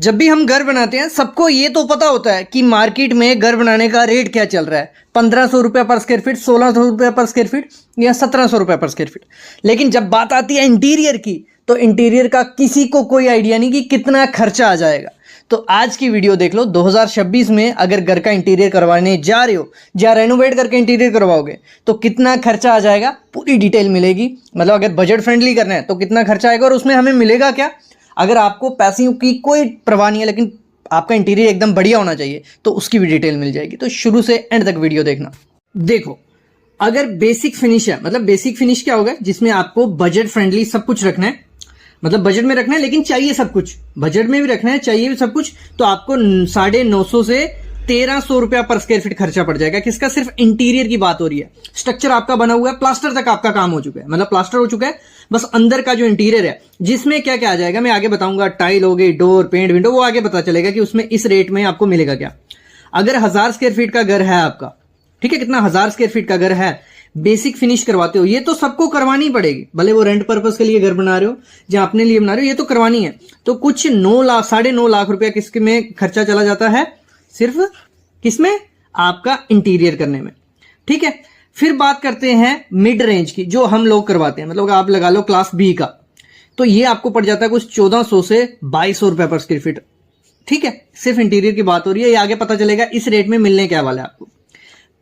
जब भी हम घर बनाते हैं सबको ये तो पता होता है कि मार्केट में घर बनाने का रेट क्या चल रहा है। 1500 रुपये पर स्क्वायर फीट, 1600 रुपये पर स्क्वायर फीट या 1700 रुपये पर स्क्वायर फीट। लेकिन जब बात आती है इंटीरियर की तो इंटीरियर का किसी को कोई आइडिया नहीं कि कितना खर्चा आ जाएगा। तो आज की वीडियो देख लो। 2026 में अगर घर का इंटीरियर करवाने जा रहे हो या रेनोवेट करके इंटीरियर करवाओगे तो कितना खर्चा आ जाएगा, पूरी डिटेल मिलेगी। मतलब अगर बजट फ्रेंडली करना है तो कितना खर्चा आएगा और उसमें हमें मिलेगा क्या। अगर आपको पैसों की कोई परवाह नहीं है लेकिन आपका इंटीरियर एकदम बढ़िया होना चाहिए तो उसकी भी डिटेल मिल जाएगी। तो शुरू से एंड तक वीडियो देखना। देखो, अगर बेसिक फिनिश है, मतलब बेसिक फिनिश क्या होगा, जिसमें आपको बजट फ्रेंडली सब कुछ रखना है, मतलब बजट में रखना है लेकिन चाहिए सब कुछ, बजट में भी रखना है, चाहिए भी सब कुछ, तो आपको 950 से 1300 रुपया पर स्क्वायर फीट खर्चा पड़ जाएगा। किसका? सिर्फ इंटीरियर की बात हो रही है। स्ट्रक्चर आपका बना हुआ है, प्लास्टर तक आपका काम हो चुका है, मतलब प्लास्टर हो चुका है, बस अंदर का जो इंटीरियर है जिसमें क्या क्या आ जाएगा मैं आगे बताऊंगा। टाइल हो गई, डोर, पेंट, विंडो, वो आगे पता चलेगा कि उसमें इस रेट में आपको मिलेगा क्या। अगर 1000 स्क्वायर फीट का घर है आपका, ठीक है, कितना 1000 स्क्वायर फीट का घर है, बेसिक फिनिश करवाते हो, ये तो सबको करवानी पड़ेगी, भले वो रेंट पर्पस के लिए घर बना रहे हो या अपने लिए बना रहे हो, ये तो करवानी है। तो कुछ 9 लाख 9.5 लाख रुपया किसके में खर्चा चला जाता है, सिर्फ किसमें, आपका इंटीरियर करने में। ठीक है, फिर बात करते हैं मिड रेंज की, जो हम लोग करवाते हैं, मतलब आप लगा लो क्लास बी का, तो ये आपको पड़ जाता है कुछ 1400 से 2200 रुपए पर स्क्वायर फीट। ठीक है, सिर्फ इंटीरियर की बात हो रही है, ये आगे पता चलेगा इस रेट में मिलने क्या वाला है आपको।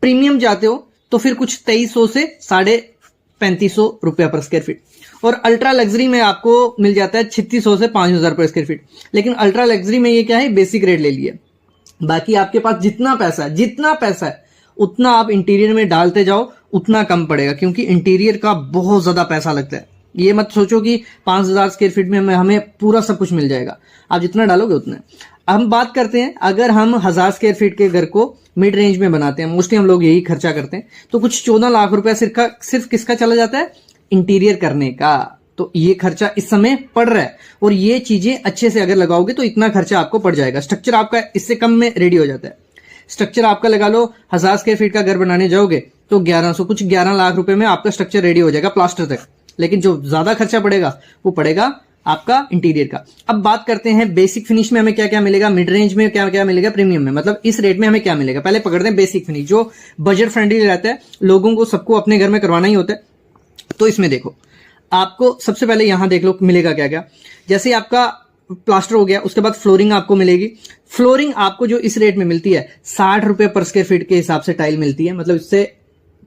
प्रीमियम जाते हो तो फिर कुछ 2300 से 3500 रुपया पर स्क्वायर फीट, और अल्ट्रा लग्जरी में आपको मिल जाता है 3600 से 5000 पर स्क्वायर फीट। लेकिन अल्ट्रा लग्जरी में ये क्या है, बेसिक रेट ले लिया। बाकी आपके पास जितना पैसा है उतना आप इंटीरियर में डालते जाओ, उतना कम पड़ेगा, क्योंकि इंटीरियर का बहुत ज्यादा पैसा लगता है। ये मत सोचो कि 5000 स्क्वायर फीट में हमें पूरा सब कुछ मिल जाएगा, आप जितना डालोगे उतना। हम बात करते हैं, अगर हम 1000 स्क्वायर फीट के घर को मिड रेंज में बनाते हैं, मोस्टली हम लोग यही खर्चा करते हैं, तो कुछ 14 लाख रुपया सिर्फ किसका चला जाता है, इंटीरियर करने का। तो ये खर्चा इस समय पड़ रहा है, और ये चीजें अच्छे से अगर लगाओगे तो इतना खर्चा आपको पड़ जाएगा। स्ट्रक्चर आपका इससे कम में रेडी हो जाता है। स्ट्रक्चर आपका लगा लो 1000 स्क्वायर फीट का घर बनाने जाओगे तो 1100, कुछ 11 लाख रुपए में आपका स्ट्रक्चर रेडी हो जाएगा प्लास्टर तक। लेकिन जो ज्यादा खर्चा पड़ेगा वो पड़ेगा आपका इंटीरियर का। अब बात करते हैं बेसिक फिनिश में हमें क्या क्या मिलेगा, मिड रेंज में क्या क्या मिलेगा, प्रीमियम में, मतलब इस रेट में हमें क्या मिलेगा। पहले पकड़ते हैं बेसिक फिनिश, जो बजट फ्रेंडली रहता है, लोगों को सबको अपने घर में करवाना ही होता है। तो इसमें देखो, आपको सबसे पहले यहां देख लो मिलेगा क्या क्या। जैसे आपका प्लास्टर हो गया, उसके बाद फ्लोरिंग आपको मिलेगी। फ्लोरिंग आपको जो इस रेट में मिलती है 60 रुपए पर स्क्वायर फीट के हिसाब से टाइल मिलती है, मतलब इससे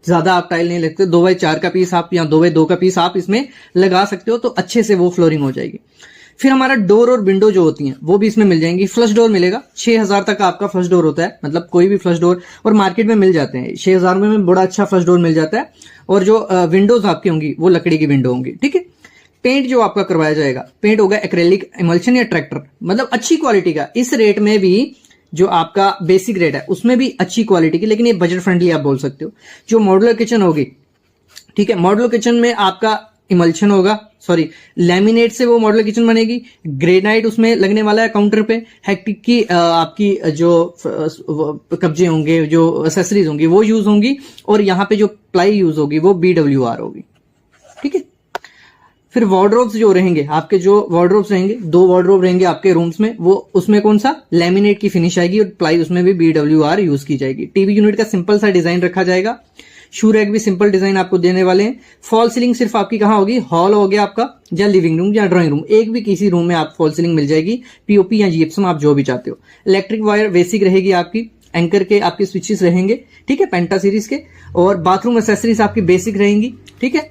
ज्यादा आप टाइल नहीं लगते। 2x4 का पीस आप या 2x2 का पीस आप इसमें लगा सकते हो, तो अच्छे से वो फ्लोरिंग हो जाएगी। फिर हमारा डोर और विंडो जो होती हैं वो भी इसमें मिल जाएंगी। फ्लश डोर मिलेगा, 6000 तक आपका फ्लश डोर होता है, मतलब कोई भी फ्लश डोर, और मार्केट में मिल जाते हैं 6000 में बड़ा अच्छा फ्लश डोर मिल जाता है। और जो विंडोज आपकी होंगी वो लकड़ी की विंडो होंगी। ठीक है, पेंट जो आपका करवाया जाएगा, पेंट होगा एक्रेलिक, इमल्शन या ट्रैक्टर, मतलब अच्छी क्वालिटी का। इस रेट में भी जो आपका बेसिक रेट है उसमें भी अच्छी क्वालिटी की, लेकिन ये बजट फ्रेंडली आप बोल सकते हो। जो मॉड्यूलर किचन होगी, ठीक है, मॉड्यूलर किचन में आपका इमल्शन होगा, सॉरी लैमिनेट से वो मॉड्यूलर किचन बनेगी। ग्रेनाइट उसमें लगने वाला है काउंटर पे। हेक्टिक की आपकी जो कब्जे होंगे, जो एसेसरीज होंगी वो यूज होंगी, और यहाँ पे जो प्लाई यूज होगी वो BWR होगी। ठीक है, फिर वार्डरोब्स जो रहेंगे आपके, जो वार्डरोब्स रहेंगे, 2 वार्डरोब रहेंगे आपके रूम्स में, वो उसमें कौन सा, लैमिनेट की फिनिश आएगी, और प्लाई उसमें भी BWR यूज की जाएगी। टीवी यूनिट का सिंपल सा डिजाइन रखा जाएगा। शू रैक भी सिंपल डिजाइन आपको देने वाले हैं। फॉल सीलिंग सिर्फ आपकी कहाँ होगी, हॉल हो गया आपका, या लिविंग रूम या ड्राइंग रूम, एक भी किसी रूम में आप फॉल सीलिंग मिल जाएगी। पीओपी या जीएप्सम आप जो भी चाहते हो। इलेक्ट्रिक वायर बेसिक रहेगी आपकी, एंकर के आपके स्विचेस रहेंगे, ठीक है, पेंटा सीरीज के। और बाथरूम एक्सेसरीज आपकी बेसिक रहेंगी, ठीक है।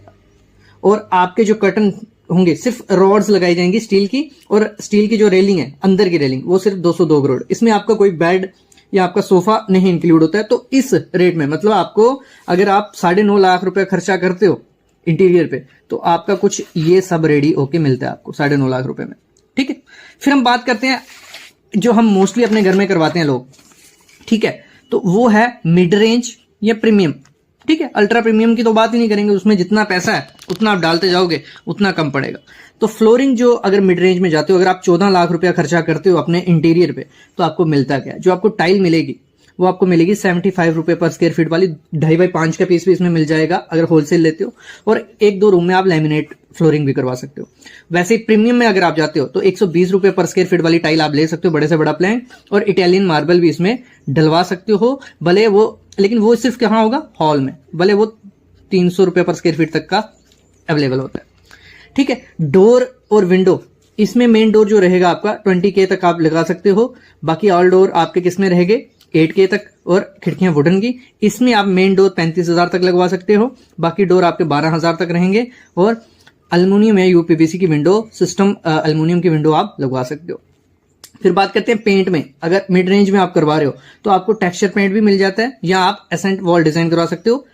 और आपके जो कर्टन होंगे सिर्फ रॉड्स लगाई जाएंगी स्टील की, और स्टील की जो रेलिंग है अंदर की रेलिंग वो सिर्फ 202 करोड़। इसमें आपका कोई बेड या आपका सोफा नहीं इंक्लूड होता है। तो इस रेट में, मतलब आपको अगर आप 9.5 लाख रुपया खर्चा करते हो इंटीरियर पे, तो आपका कुछ ये सब रेडी होके मिलता है आपको 9.5 लाख रुपए में। ठीक है, फिर हम बात करते हैं जो हम मोस्टली अपने घर में करवाते हैं लोग, ठीक है, तो वो है मिड रेंज या प्रीमियम। ठीक है, अल्ट्रा प्रीमियम की तो बात ही नहीं करेंगे, उसमें जितना पैसा है उतना आप डालते जाओगे उतना कम पड़ेगा। तो फ्लोरिंग जो अगर मिड रेंज में जाते हो, अगर आप 14 लाख रुपया खर्चा करते हो अपने इंटीरियर पे, तो आपको मिलता क्या है, जो आपको टाइल मिलेगी वो आपको मिलेगी 75 रुपए पर स्क्वायर फीट वाली। 2.5 बाई 5 का पीस भी इसमें मिल जाएगा अगर होलसेल लेते हो, और 1-2 रूम में आप लैमिनेट फ्लोरिंग भी करवा सकते हो। वैसे ही प्रीमियम में अगर आप जाते हो तो 120 रुपए पर स्क्वायर फीट वाली टाइल आप ले सकते हो, बड़े से बड़ा प्लैंक, और इटालियन मार्बल भी इसमें डलवा सकते हो। भले वो, लेकिन वो सिर्फ कहाँ होगा, हॉल में, भले वो 300 रुपए पर स्क्वायर फीट तक का अवेलेबल होता है। ठीक है, डोर और विंडो, इसमें मेन डोर जो रहेगा आपका 20K तक आप लगा सकते हो। बाकी ऑल डोर आपके किस में रहेंगे, 8K तक, और खिड़कियां वुडन की, इसमें आप मेन डोर 35,000 तक लगवा सकते हो। बाकी डोर आपके 12,000 तक रहेंगे। और अल्युमिनियम या यूपीवीसी की विंडो सिस्टम, अल्युमिनियम की विंडो आप लगवा सकते हो। फिर बात करते हैं पेंट में। अगर मिड रेंज में आप करवा रहे हो तो आपको टेक्सचर पेंट भी मिल जाता है, या आप एसेंट वॉल डिजाइन करवा सकते हो।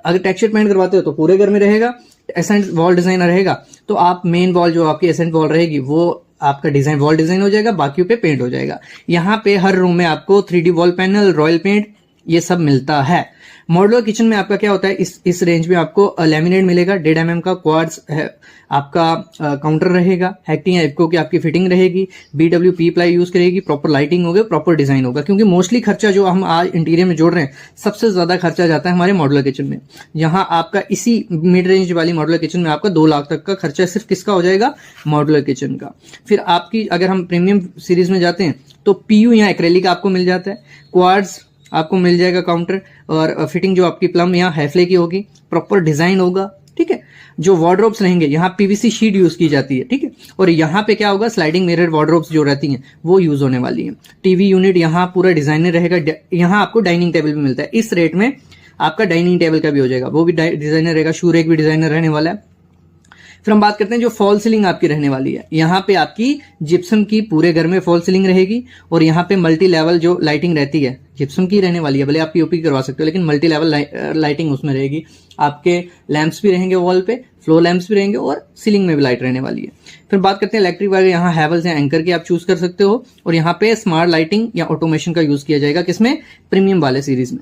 अगर टेक्सचर पेंट करवाते हो तो पूरे घर में रहेगा, एसेंट वॉल डिजाइन रहेगा तो आप मेन वॉल जो आपकी एसेंट वॉल रहेगी वो आपका डिजाइन वॉल डिजाइन हो जाएगा, बाकियों पे पेंट हो जाएगा। यहाँ पे हर रूम में आपको 3D wall panel, royal paint, ये सब मिलता है। मॉड्यूलर किचन में आपका क्या होता है, इस रेंज में आपको लैमिनेट मिलेगा, 1.5 mm का क्वार्ट्ज है, आपका काउंटर रहेगा, हैक्टिंग एप्को की आपकी फिटिंग रहेगी, BWP प्लाई यूज करेगी, प्रॉपर लाइटिंग होगी, प्रॉपर डिजाइन होगा। क्योंकि मोस्टली खर्चा जो हम आज इंटीरियर में जोड़ रहे हैं, सबसे ज्यादा खर्चा जाता है हमारे मॉड्यूलर किचन में। यहाँ आपका इसी मिड रेंज वाली मॉड्यूलर किचन में आपका 2 लाख तक का खर्चा सिर्फ किसका हो जाएगा, मॉड्यूलर किचन का। फिर आपकी अगर हम प्रीमियम सीरीज में जाते हैं तो PU या एक्रेलिक आपको मिल जाता है, क्वार्ट्ज आपको मिल जाएगा काउंटर, और फिटिंग जो आपकी प्लम यहाँ हैफले की होगी, प्रॉपर डिजाइन होगा। ठीक है, जो वार्डरोब्स रहेंगे यहाँ PVC शीट यूज की जाती है। ठीक है, और यहाँ पे क्या होगा, स्लाइडिंग मिरर वार्डरोब्स जो रहती हैं वो यूज होने वाली है। टीवी यूनिट यहाँ पूरा डिजाइनर रहेगा। यहाँ आपको डाइनिंग टेबल भी मिलता है, इस रेट में आपका डाइनिंग टेबल का भी हो जाएगा, वो भी डिजाइनर रहेगा, शू रैक भी डिजाइनर रहने वाला है। फिर हम बात करते हैं जो फॉल सीलिंग आपकी रहने वाली है। यहाँ पे आपकी जिप्सम की पूरे घर में फॉल सीलिंग रहेगी, और यहाँ पे मल्टी लेवल जो लाइटिंग रहती है जिप्सम की रहने वाली है। भले आप POP करवा सकते हो, लेकिन मल्टी लेवल लाइटिंग उसमें रहेगी। आपके लैंप्स भी रहेंगे वॉल पे, फ्लोर लैंप्स भी रहेंगे, और सीलिंग में भी लाइट रहने वाली है। फिर बात करते हैं इलेक्ट्रिक वायर, यहाँ हैवल्स या एंकर के आप चूज कर सकते हो, और यहाँ पे स्मार्ट लाइटिंग या ऑटोमेशन का यूज किया जाएगा, किसमें, प्रीमियम वाले सीरीज में।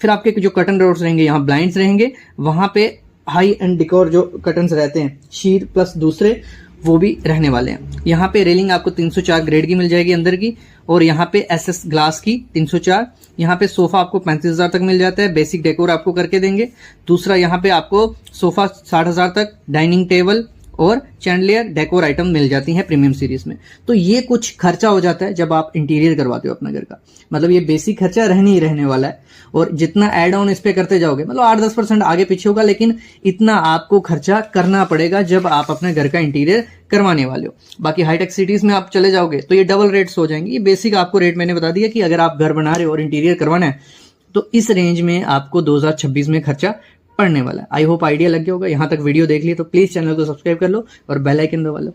फिर आपके जो कर्टन रोड्स रहेंगे, यहाँ ब्लाइंड्स रहेंगे, वहां पे हाई एंड डिकोर जो कर्टन्स रहते हैं, शीर प्लस दूसरे, वो भी रहने वाले हैं। यहाँ पे रेलिंग आपको 304 ग्रेड की मिल जाएगी अंदर की, और यहाँ पे SS ग्लास की 304। यहाँ पे सोफा आपको 35,000 तक मिल जाता है, बेसिक डेकोर आपको करके देंगे। दूसरा यहाँ पे आपको सोफा 60,000 तक, डाइनिंग टेबल और चैंडलियर डेकोर आइटम मिल जाती हैं प्रीमियम सीरीज में। तो ये कुछ खर्चा हो जाता है जब आप इंटीरियर करवाते हो अपना घर का। मतलब ये बेसिक खर्चा रहने ही रहने वाला है, और जितना एड ऑन इस पे करते जाओगे, मतलब 8-10% आगे पीछे होगा, लेकिन इतना आपको खर्चा करना पड़ेगा जब आप अपने घर का इंटीरियर करवाने वाले हो। बाकी हाईटेक सिटीज में आप चले जाओगे तो ये डबल रेट्स हो जाएंगे। ये बेसिक आपको रेट मैंने बता दिया कि अगर आप घर बना रहे हो और इंटीरियर करवाना है तो इस रेंज में आपको 2026 में खर्चा पड़ने वाला है। आई होप आइडिया लग गया होगा। यहाँ तक वीडियो देख ली तो प्लीज चैनल को सब्सक्राइब कर लो और बेल आइकन दबा लो।